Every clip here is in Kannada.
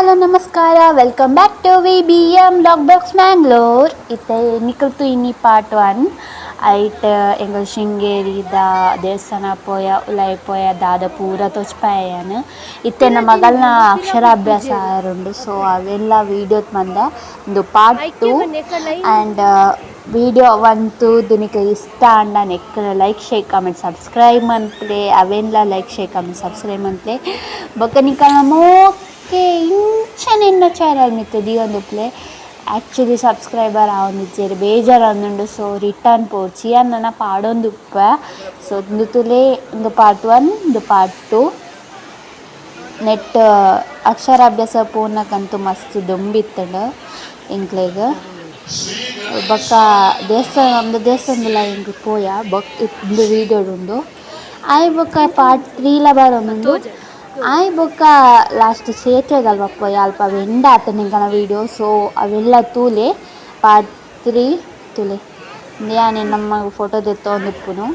ಹಲೋ ನಮಸ್ಕಾರ, welcome back to VBM Lockbox Mangalore. ಇತ್ತೆ ನಿಕಲ್ತು ಇನ್ನಿ ಪಾರ್ಟ್ 1 ಐಟ್ ಎಂಗಲ್ ಶೃಂಗೇರಿದ ದೇವಸ್ಥಾನ ಪೋಯ ಉಲಾಯಿ ಪೋಯ ದಾದ ಪೂರ ತೋಚ್ಪಾಯನ್ ಇತ್ತೆ ನಮ್ಮ ಮಗಲ್ನ ಅಕ್ಷರಾಭ್ಯಾಸ ಆರುಂಡು. ಸೊ ಅವೆಲ್ಲ ವೀಡಿಯೋತ್ ಮಂದೆ ಒಂದು ಪಾರ್ಟ್ 2 ಆ್ಯಂಡ್ ವಿಡಿಯೋ ಒಂತು ನಿಮಗೆ ಇಷ್ಟ ಅಂಡ ನೆಕ್ ಲೈಕ್ ಶೇರ್ ಕಮೆಂಟ್ ಸಬ್ಸ್ಕ್ರೈಬ್ ಮಂತ್ಲೆ ಅವೆಲ್ಲ ಲೈಕ್ ಶೇರ್ ಕಮೆಂಟ್ ಸಬ್ಸ್ಕ್ರೈಬ್ ಮಂತ್ಲೆ ಬೊಕ್ಕ ನಿಕಲ್ನ ಮೋಕೆ ಇಂಚನೆನ್ನ ಚಾನಲ್ ಮಿತ್ತು ದಿಯೊಂದುಪ್ಲೆ ಆ್ಯಕ್ಚುಲಿ ಸಬ್ಸ್ಕ್ರೈಬರ್ ಆವೊಂದಿಜ್ಜೆರ್ ಬೇಜಾರು ಅಂದುಂಡು. ಸೊ ರಿಟರ್ನ್ ಪೋಡ್ಚಿ ನನ್ನ ಪಾಡೊಂದುಪ್ಪ. ಸೊ ಇಂದು ತುಲೆ ಒಂದು ಪಾರ್ಟ್ 1 ಒಂದು ಪಾರ್ಟ್ 2 ನೆಟ್ ಅಕ್ಷರಾಭ್ಯಾಸ ಪೂರ್ಣಕ್ಕಂತೂ ಮಸ್ತ್ ದೊಂಬಿತ್ತಂಡು ಎಂಕ್ಲೆಗ್ ಬೊಕ್ಕ ದೇವಸ್ಥಾನದ ಇಂದು ಪೋಯ ಬೊಕ್ಕ ಇಂದು ವೀಡಿಯೋಡುಂಡು ಆಯ್ ಬೊಕ್ಕ ಪಾರ್ಟ್ 3ಲ ಬರೋನುಂಡು. ಆಯ್ ಬೊಕ್ಕ ಲಾಸ್ಟ್ ಸೇತುವೆಗಲ್ವ ಪೋಯ ಅಲ್ಪ ಎಂಡ ಆತನ ಎಂಕನ ವೀಡಿಯೋ. ಸೊ ಅವೆಲ್ಲ ತೂಲೆ ಪಾರ್ಟ್ 3 ತುಲೆ ಯಾನೆ ನಮ್ಮ ಫೋಟೋ ದೆತ್ತೊಂದುಪ್ಪುನು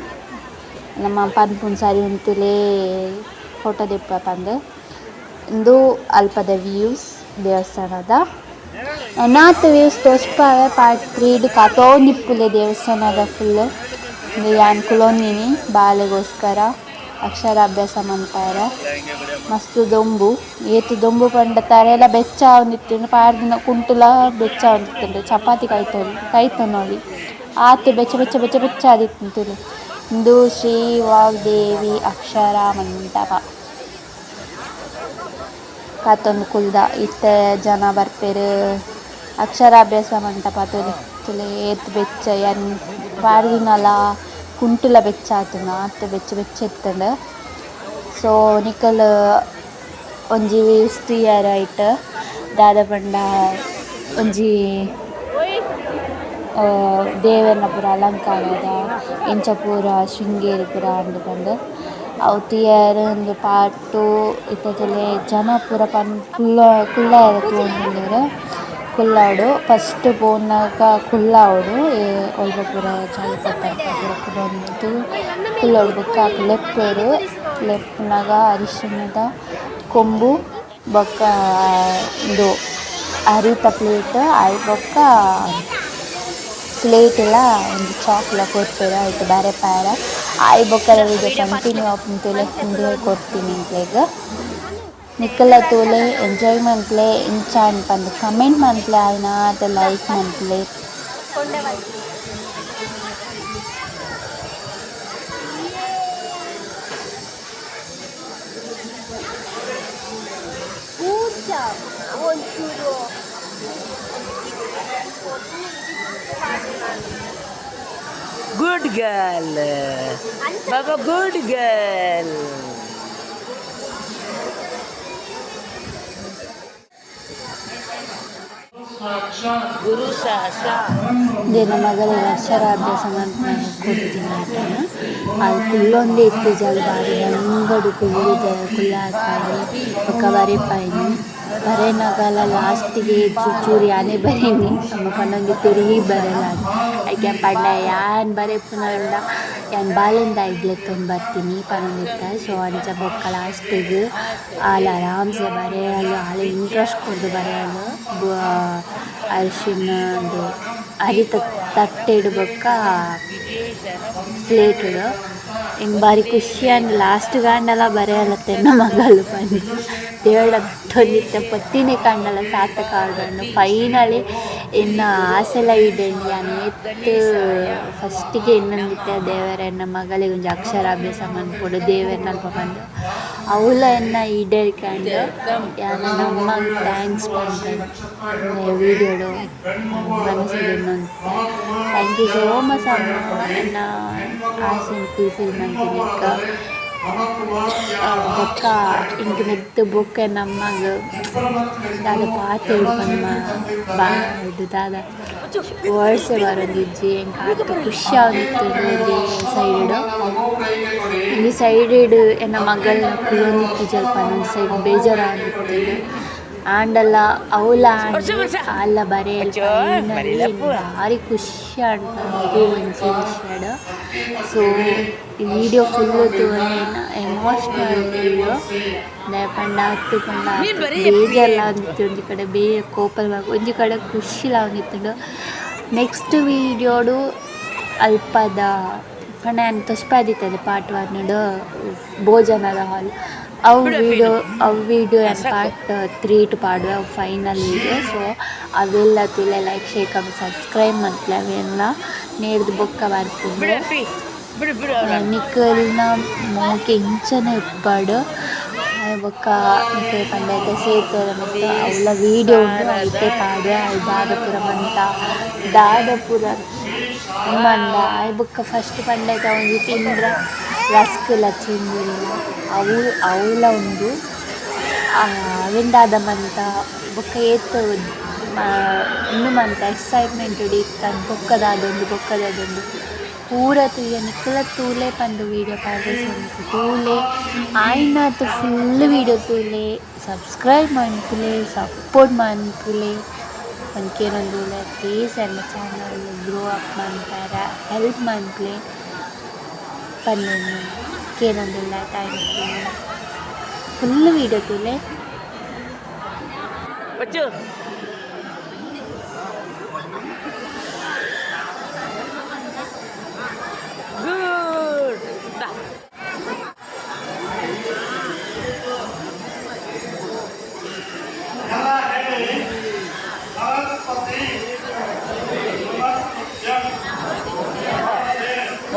ನಮ್ಮ ಪನ್ಪುನ್ ಸರಿ ಉಂತುಲೇ ಫೋಟೋ ದೆಪ್ಪ ಪಂದ್ ಇಂದು ಅಲ್ಪದ ವ್ಯೂಸ್ ದೇವಸ್ಥಾನದ ನಾತ್ ವ್ಯೂಸ್ ತೋಚ್ಪಾವೆ. ಪಾರ್ಟ್ 3 ಕತೋಂದಿಪ್ಪುಲೆ ದೇವಸ್ಥಾನದ ಫುಲ್ ಯಾನ್ ಕುಲೊಂದಿನಿ ಬಾಲೆಗೋಸ್ಕರ ಅಕ್ಷರಾಭ್ಯಾಸ ಮಂತಾರ ಮಸ್ತ್ ದೊಂಬು ಏತು ದೊಂಬು ಪಂಡ ತರೆಲ ಬೆಚ್ಚ ಆವೊಂದಿತ್ತುಂಡು ಪಾಡ್ದಿನ ಕುಂಟುಲ ಬೆಚ್ಚ ಆವೊಂದಿತ್ತುಂಡು ಚಪಾತಿ ಕೈತೊನೊಲಿ ಆತು ಬೆಚ್ಚ ಬೆಚ್ಚ ಬೆಚ್ಚ ಬೆಚ್ಚ ಆದಿತ್ತುಂತುಲೆ. ಇಂದು ಶ್ರೀ ವಾಗ್ದೇವಿ ಅಕ್ಷರ ಮಂಟಪ ಕತ್ತೊಂದು ಕುಲ್ದ ಇತ್ತೆ ಜನ ಬರ್ಪೆರ್ ಅಕ್ಷರಾಭ್ಯಾಸ ಮಂಟಪ ತುಲೆ ಏತ್ ಬೆಚ್ಚ ಎನ್ ಪಾಡ್ದಿನಲ ಕುಂಟುಲ ಬೆಚ್ಚ ಆತುಂಡು ಆತು ಬೆಚ್ಚ ಬೆಚ್ಚ ಇತ್ತಂಡು. ಸೊ ನಿಕಲ್ ಒಂಜಿ ವ್ಯೂಸ್ ತುಯ್ಯಾರ ಐಟ್ ದಾದ ಪಂಡ ಒಂಜಿ ದೇವೆರ್ನ ಪೂರ ಅಲಂಕಾರದ ಇಂಚ ಪೂರ ಶೃಂಗೇರಿ ಪೂರ ಅಂದು ಪಂದ್ ಅವು ತುಯ್ಯಾರ. ಒಂದು ಪಾರ್ಟ್ 2 ಇತ್ತಲೆ ಜನ ಪೂರ ಕುಲ್ಲಾಯರ ತೂವೊಂದುಲ್ಲೆರ್. ಕುಲ್ಲಾಡು ಫಸ್ಟ್ ಪೋನಾಗ ಕುಲ್ಲಾವಡು ಒಲ್ಪ ಪೂರ ಚಾಯಿಪತ್ತ ಪೂರ ಕುಲೊಂದು ಕುಲ್ಲಾಡು ಬೊಕ್ಕ ಲೆಪ್ಪೆರ್ ಲೆಪ್ಪುನಗ ಅರಿಶಿಣದ ಕೊಂಬು ಬೊಕ್ಕ ಇಂದು ಅರಿತ ಪ್ಲೇಟ್ ಆಯ್ ಬೊಕ್ಕ ಸ್ಲೇಟ್ಲ ಒಂದು ಚಾಕ್ಲ ಕೊರ್ಪೆರ್ ಐಟ್ ಬೇರೆ ಪ್ಯಾರ ಆಯ್ ಬೊಕ್ಕರ ವಿಡಿಯೋ ಕಂಟಿನ್ಯೂ ಆಪುಂತುಲೆ ಹಿಂದೆ ಕೊಡ್ತೀನಿ ಇಂಕ್ಲೆಗ್ ನಿಕ್ಕಲ ತೂಲೆ ಎಂಜಾಯ್ ಮಂತ್ಲೆ ಇಂಚ ಅನ್ಪಂದು ಕಮೆಂಟ್ ಮಂತ್ಲೆ ಆಯ್ನಾತ ಲೈಕ್ ಮಂತ್ಲೆ. Good girl, Baba, good girl. ಗುರು ಸಾಸ ನನ್ನ ಮಗಳಿಗೆ ಅಕ್ಷರಾಭ್ಯಾಸ ಮಂತ್ನ ಕೊಡ್ತೀನಿ ಆತನ ಅದು ಕುಲ್ಲೊಂದೇ ಇತ್ತು ಜಾಗ ಬಾರಿ ಅಂಗಡು ಕುಲ್ಲಾಡ್ಪಾಯಿ ಒಕ್ಕ ಬರೆಪಾಯಿನಿ ಬರೆನಗಲ ಲಾಸ್ಟಿಗೆ ಚೂರಿ ಆನೆ ಬರೀನಿ ನಮ್ಮ ಪನ್ನೊಂದು ತಿರುಗಿ ಬರಲ್ಲ ಐಕೆ ಪಂಡ ಯಾನ್ ಬರೆಪುನಲ್ಲ ಯಾನ್ ಬಾಲಿಂದ ಇಡ್ಲೆತ್ತೊಂದು ಬರ್ತೀನಿ ಪನ್ನೊಂದಿತ್ತ. ಸೊ ಅಂಚ ಬೊಕ್ಕ ಲಾಸ್ಟಿಗೆ ಆಲ ಆರಾಮ್ಸೆ ಬರೆಯಲು ಆಳ ಇಂಟ್ರೆಸ್ಟ್ ಕೊಡ್ದು ಬರೆಯಲು ಅರಿಶಿಣದು ಅರಿತ ತಟ್ಟೆಡು ಬೊಕ್ಕ ಸ್ಲೇಟುಡು ಹಿಂಗೆ ಬಾರಿ ಖುಷಿ ಅಂದು ಲಾಸ್ಟ್ ಕಾಂಡಲ ಬರೆಯಲತ್ತೆ ನಮ್ಮ ಮಗಳು ಪಂದು ದೇವಳ ತೊಂದಿತ್ತ ಪತ್ತಿನೇ ಕಾಂಡಲ ಸಾರ್ಥಕ ಆಡ್ಕೊಂಡು ಫೈನಲಿ ಇನ್ನು ಆಸೆಲ ಈಡೇಂಡು ಯಾನು ಎತ್ತು ಫಸ್ಟಿಗೆ ಇನ್ನೊಂದಿತ್ತೆ ದೇವರ ನಮ್ಮ ಮಗಳಿಗೆ ಒಂಜಿ ಅಕ್ಷರಾಭ್ಯಾಸ ಮನ್ಪೊಡು ದೇವರನ್ನ ಅಲ್ಪ ಬಂದು ಅವಳ ಎನ್ನ ಈಡೇರ್ಕೊಂಡು ಯಾನು ನಮಗೆ ಥ್ಯಾಂಕ್ಸ್ ಪಂಪೇನು ವೀಡಿಯೋಡು ಮನಸ್ಸಿಗೆ ಇನ್ನೊಂದು ಥ್ಯಾಂಕ್ ಯು ಸೋ ಮಚ್ ಅಮ್ಮ ಎನ್ನ ಆಸೆ ಫುಲ್ಫಿಲ್ ಮಾಡ್ತೀನಿ ಬೊಕ್ಕ ಇಂಕ ನೆತ್ತು ಬೊಕ್ಕ ನಮಗೆ ದಾದ ಪಾತ ಹಿಡ್ಕೊಂಡು ಇದು ದಾದ ವರ್ಡ್ಸೇ ಬರೋದಿಜ್ಜಿ ಎಂಕ ಆತ ಖುಷಿ ಆಗಿತ್ತು ಸೈಡ್ ಈ ಸೈಡ್ ಎನ್ನ ಮಗಳನ್ನ ಕುಲೊಂದಿತ್ತು ಸ್ವಲ್ಪ ಒಂದು ಸೈಡ್ ಬೇಜಾರಾಗಿತ್ತು ಆಂಡಲ ಅವಲ ಕಾಲ ಬರೆಯಲ್ ಭಾರಿ ಖುಷಿ ಅಂತ ಇದು ಒಂಜಿ ವಿಷಯಡ್. ಸೊ ಈ ವಿಡಿಯೋ ಫುಲ್ ತೂನ ಎಮೋಷ್ನಲ್ ವಿಡಿಯೋ ಪಂಡ ಹತ್ತು ಪಂಡ ಬೇಜಾರ್ಲ ಒಂದಿತ್ತು, ಒಂಜಿ ಕಡೆ ಕೋಪಲ್ ಒಂಜಿ ಕಡೆ ಖುಷಿಲ ಒಂದಿತ್ತುಂಡು. ನೆಕ್ಸ್ಟ್ ವಿಡಿಯೋಡು ಅಲ್ಪದ ಪಂಡ ತೊಸ್ಪಾದಿತ್ತದ ಪಾರ್ಟ್ 1 ಭೋಜನದ ಹಾಲ್ ಅವು ವಿಡಿಯೋ ಪಾರ್ಟ್ 3 ಪಾಡುವ ಫೈನಲ್ ವಿಡಿಯೋ. ಸೊ ಅವೆಲ್ಲ ತುಲೆ ಲೈಕ್ ಶೇರ್ ಕಮೆಂಟ್ ಸಬ್ಸ್ಕ್ರೈಬ್ ಮಂತ್ಲೆ ಅವೆಲ್ಲ ನೇರ್ದು ಬೊಕ್ಕ ಬರ್ಪುಂಡು. ನಿಖಲ್ನ ಮೋಕೆ ಇಂಚನೆ ಇಪ್ಪಡು ಬೊಕ್ಕ ನಿಖಲ್ ಪಂಡೈತೆ ಸೇತುವೆ ಮತ್ತು ಅವಳ ವಿಡಿಯೋ ಉಂಟು ಐತೆ ಪಾಡುವೆ ದಾದಪುರ ಮಂತ ದಾದಪುರ ಮಂದ ಆಯ್ ಬೊಕ್ಕ ಫಸ್ಟ್ ಪಂಡೈತೆ ಒಂಜಿ ತಿಂದ್ರ ರಸ್ಕ್ ಲಚ್ಚಿಂದಿಲ್ಲ ಅವಳ ಉಂಡು ಅವೆಂದಾದ ಮಂತ ಬೊಕ್ಕ ಏತ್ ಇನ್ನು ಮಂತ ಎಕ್ಸೈಟ್ಮೆಂಟ್ ಇತ್ತಂದು ಬೊಕ್ಕದಾದೊಂದು ಪೂರ ತೂಯ ನಿಕ್ಕಲ ತೂಲೆ ಪಂದು ವೀಡಿಯೋ ಪಾಡ್ರೆಸ್ ತೂಲೆ ಆಯ್ನಾತು ಫುಲ್ ವೀಡಿಯೋ ತೂಲೆ ಸಬ್ಸ್ಕ್ರೈಬ್ ಮನ್ಪುಲೆ ಸಪೋರ್ಟ್ ಮನ್ಪುಲೆ ಪನ್ಕೇನೊಂದುಲೆ ಪ್ಲೀಸ್ ಎಲ್ಲ ಚಾನಲ್ ಗ್ರೋ ಅಪ್ ಮನ್ಪಾರ ಹೆಲ್ಪ್ ಮನ್ಪುಲೆ ಪನ್ನೇನು ಕೇನೊಂದುಲ್ಲ ಥ್ಯಾಂಕ್ ಯು ಫುಲ್ ವೀಡಿಯೋ ತೂಲೆ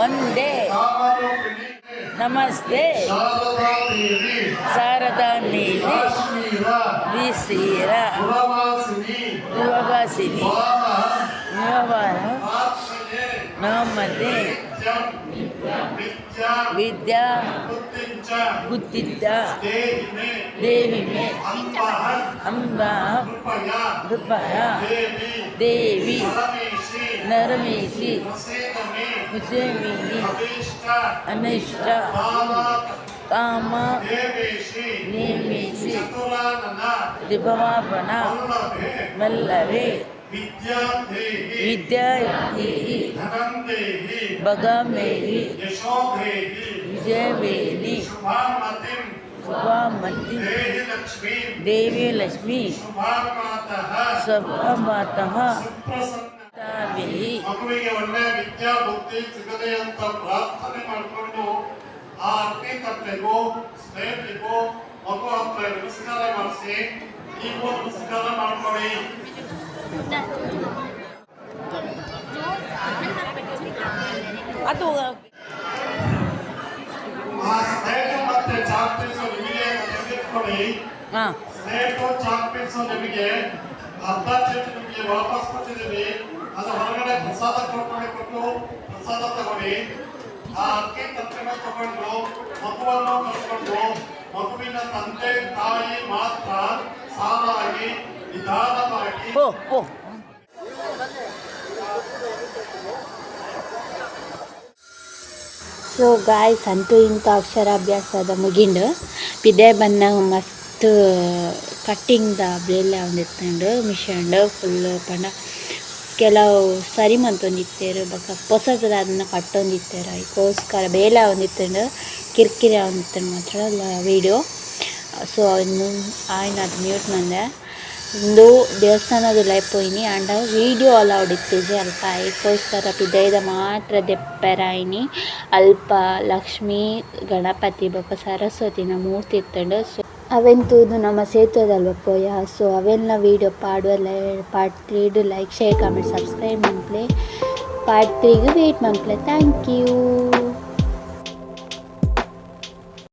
ಒಂದೇ ನಮಸ್ತೆ ಶಾರದಾ ದೇವಿ ವಿಸೀರ ಯುವವಾಸಿನಿ ಯುವವಾರ ನಮ್ಮದೇ ವಿದ್ಯಾ ಗುತ್ತಿದ್ದ ದೇವಿಮೆ ಅಂಬ ಕೃಪಯ ದೇವಿ ನರಮೇಶಿ ಮುಸೇಮಿನಿ ಅನಿಷ್ಟ ಕಾಮ ನೇಮಿಸಿ ದಿಭವಾಪನ ಮಲ್ಲವೇ ವಿದ್ಯಾದೇಹಿ ಭಗಮೇಹಿ ವಿಜಯವೇಣಿ ಶುಭಾಮತಿ ದೇವಿ ಲಕ್ಷ್ಮೀ ಸ್ವಭಾವತಃ ಮಗುವಿಗೆ ಒಳ್ಳೆ ವಿದ್ಯಾ ಬುದ್ಧಿ ಸಿಗದೆ ಅಂತ ಪ್ರಾರ್ಥನೆ ಮಾಡಿಕೊಂಡು ಆ ಅಕ್ಕಿ ತಟ್ಟೆಗೂ ಸ್ನೇಹಿತರಿಗೂ ಮಗು ಹತ್ರ ನಮಸ್ಕಾರ ಮಾಡಿಸಿ ನೀವು ನಮಸ್ಕಾರ ಮಾಡ್ಕೊಳ್ಳಿ. ಅದು ಆ ಸ್ನೇಹಿತ ಮತ್ತೆ ಚಾಕ್ ಪೀಸು ನಿಮಗೆ ತೆಗೆದುಕೊಳ್ಳಿ. ಸ್ನೇಹಿತ ಚಾಕ್ ಪೀಸು ನಿಮಗೆ ಅರ್ಧ ಚೀಟಿ ನಿಮಗೆ ವಾಪಸ್ ಕೊಟ್ಟಿದ್ದೀವಿ. ಅದು ಹೊರಗಡೆ ಪ್ರಸಾದ ಕೊಟ್ಟು ಪ್ರಸಾದ ತಗೊಳ್ಳಿ. ಆ ಅಕ್ಕಿ ತಟ್ಟೆನ ತಗೊಂಡು ಮಗುವನ್ನು ಕರ್ಕೊಂಡು ಮಗುವಿನ ತಂದೆ ತಾಯಿ ಮಾತ್ರ ಸಾಲಾಗಿ ನಿಧಾನವಾಗಿ ಸೊ ಗಾಯ್ಸ್ ಅಂತೂ ಇಂಥ ಅಕ್ಷರಾಭ್ಯಾಸದ ಮುಗಿಂಡು ಪಿದೆ ಬನ್ನ ಮಸ್ತ್ ಕಟ್ಟಿಂಗ್ದ ಬೇಲೆ ಒಂದಿತ್ತಂಡು ಮಿಷಂಡು ಫುಲ್ ಪಂಡ ಕೆಲವು ಸರಿ ಮಂತೊಂದಿತ್ತೇರು ಬೊಕ್ಕ ಹೊಸದ ಅದನ್ನ ಕಟ್ಟೊಂದಿತ್ತೇರು ಅದಕ್ಕೋಸ್ಕರ ಬೇಲೆ ಒಂದಿತ್ತಂಡು ಕಿರಿಕಿರಿ ಒಂದಿತ್ತಂಡು ಮಾತ್ರ ವೀಡಿಯೋ. ಸೊ ಇನ್ನು ಆಯ್ನ ಅದು ಮ್ಯೂಟ್ ಮಂದೆ ಇಂದು ದೇವಸ್ಥಾನದ ಲೈಫ್ ಪೋಯಿನಿ ಆಂಡ ವೀಡಿಯೋ ಅಲೌಡ್ ಇತ್ತಿಜೆ ಅಲ್ಪ ಅದಕ್ಕೋಸ್ಕರ ಪಿದೈದ ಮಾತ್ರ ದೆಪ್ಪರಾಯಿನಿ ಅಲ್ಪ ಲಕ್ಷ್ಮೀ ಗಣಪತಿ ಬೊಕ್ಕ ಸರಸ್ವತಿನ ಮೂರ್ತಿ ಇತ್ತಂಡು. ಸೊ ಅವೆಂತೂದು ನಮ್ಮ ಸೇತುವೆದಲ್ವ ಪೋಯ. ಸೊ ಅವೆಲ್ಲ ವೀಡಿಯೋ ಪಾಡುವಲ್ಲ part 3 like share comment subscribe ಮನ್ಪ್ಲೆ ಪಾರ್ಟ್ 3ಗೆ ವೇಟ್ ಮನ್ಪ್ಲೆ. Thank you.